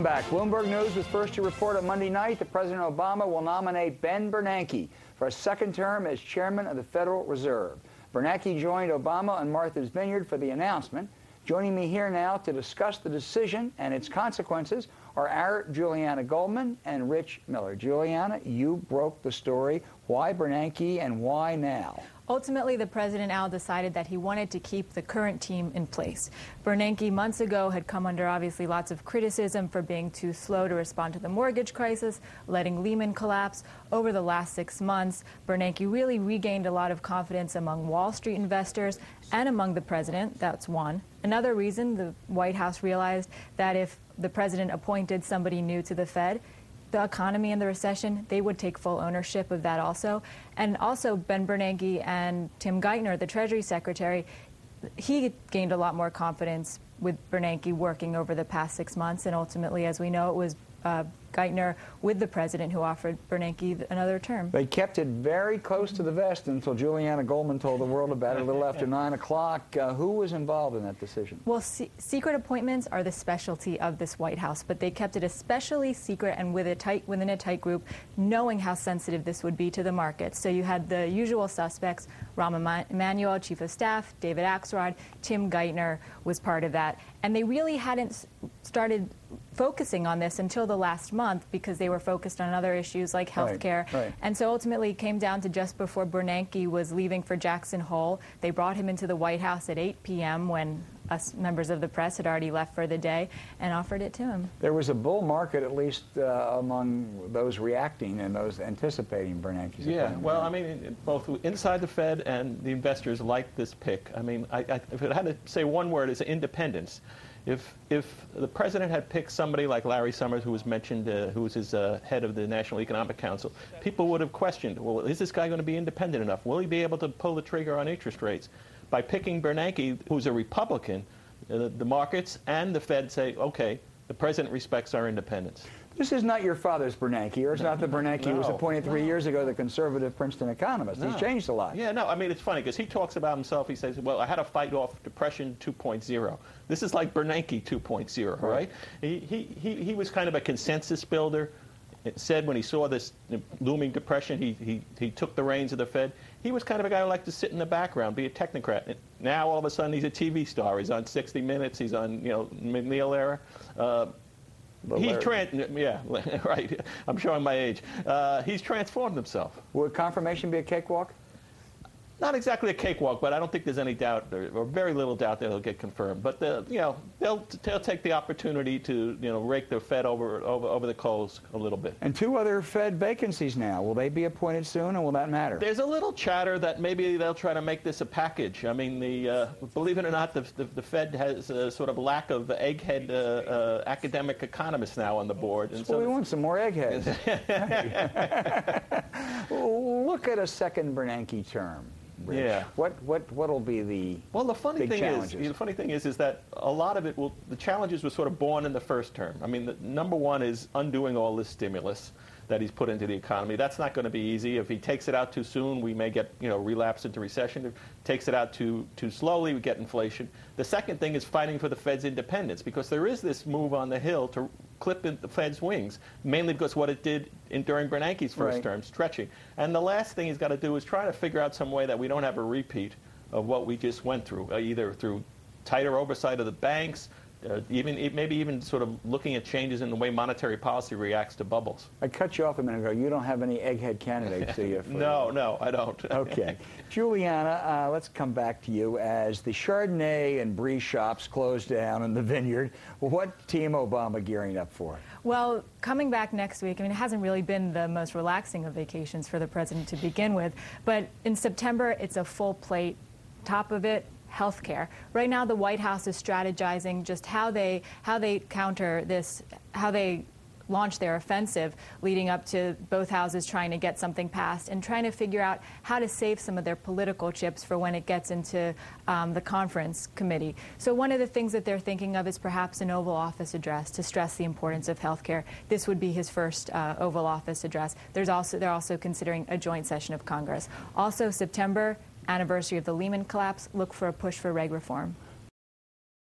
Back. Bloomberg News was first to report on Monday night that President Obama will nominate Ben Bernanke for a second term as chairman of the Federal Reserve. Bernanke joined Obama on Martha's Vineyard for the announcement. Joining me here now to discuss the decision and its consequences are our Juliana Goldman and Rich Miller. Juliana, you broke the story. Why Bernanke and why now? Ultimately, the president, Al, decided that he wanted to keep the current team in place. Bernanke months ago had come under obviously lots of criticism for being too slow to respond to the mortgage crisis, letting Lehman collapse. Over the last 6 months, Bernanke really regained a lot of confidence among Wall Street investors and among the president. That's one. Another reason the White House realized that if the president appointed somebody new to the Fed, the economy and the recession, they would take full ownership of that also. And also Ben Bernanke and Tim Geithner, the Treasury Secretary, he gained a lot more confidence with Bernanke working over the past 6 months. And ultimately, as we know, it was Geithner with the president who offered Bernanke another term. They kept it very close to the vest until Juliana Goldman told the world about it a little after 9 o'clock. Who was involved in that decision? Well, secret appointments are the specialty of this White House, but they kept it especially secret and within a tight group, knowing how sensitive this would be to the market. So you had the usual suspects, Rahm Emanuel, Chief of Staff, David Axelrod, Tim Geithner was part of that. And they really hadn't started focusing on this until the last month because they were focused on other issues like health care. Right. And so ultimately it came down to just before Bernanke was leaving for Jackson Hole. They brought him into the White House at 8 p.m. when us members of the press had already left for the day and offered it to him. There was a bull market, at least among those reacting and those anticipating Bernanke's appointment. Yeah, well, I mean, both inside the Fed and the investors liked this pick. I mean, if I had to say one word, it's independence. If the president had picked somebody like Larry Summers, who was mentioned, who was his head of the National Economic Council, people would have questioned, well, is this guy going to be independent enough? Will he be able to pull the trigger on interest rates? By picking Bernanke, who's a Republican, the markets and the Fed say, okay, the president respects our independence. This is not your father's Bernanke, or it's not the Bernanke who was appointed 3 years ago, the conservative Princeton economist. He's changed a lot. Yeah, no, I mean, it's funny because he talks about himself. He says, well, I had to fight off Depression 2.0. This is like Bernanke 2.0, right? He was kind of a consensus builder. It said when he saw this looming depression, he took the reins of the Fed. He was kind of a guy who liked to sit in the background, be a technocrat. And now, all of a sudden, he's a TV star. He's on 60 Minutes. He's on, McNeil era. Yeah, right. I'm showing my age. He's transformed himself. Would confirmation be a cakewalk? Not exactly a cakewalk, but I don't think there's any doubt, or very little doubt, that he'll get confirmed. But they'll take the opportunity to rake the Fed over the coals a little bit. And 2 other Fed vacancies now. Will they be appointed soon, and will that matter? There's a little chatter that maybe they'll try to make this a package. I mean, believe it or not, the Fed has a sort of lack of egghead academic economists now on the board. And so we want some more eggheads. Look at a second Bernanke term. Rich. Yeah. What'll be the big challenges? The funny thing is that a lot of it the challenges were sort of born in the first term. I mean, number one is undoing all this stimulus that he's put into the economy. That's not going to be easy. If he takes it out too soon, we may get relapse into recession. If he takes it out too slowly, we get inflation. The second thing is fighting for the Fed's independence, because there is this move on the Hill to clip in the Fed's wings, mainly because what it did during Bernanke's first term, stretching. And the last thing he's got to do is try to figure out some way that we don't have a repeat of what we just went through, either through tighter oversight of the banks, maybe even sort of looking at changes in the way monetary policy reacts to bubbles. I cut you off a minute ago. You don't have any egghead candidates, do you? No, I don't. Okay. Juliana, let's come back to you. As the Chardonnay and Brie shops close down in the Vineyard, what Team Obama gearing up for? Well, coming back next week, I mean, it hasn't really been the most relaxing of vacations for the president to begin with, but in September, it's a full plate. Top of it, healthcare. Right now, the White House is strategizing just how they counter this, how they launch their offensive leading up to both houses trying to get something passed and trying to figure out how to save some of their political chips for when it gets into the conference committee. So one of the things that they're thinking of is perhaps an Oval Office address to stress the importance of health care. This would be his first Oval Office address. They're also considering a joint session of Congress. Also, September, anniversary of the Lehman collapse, look for a push for reg reform.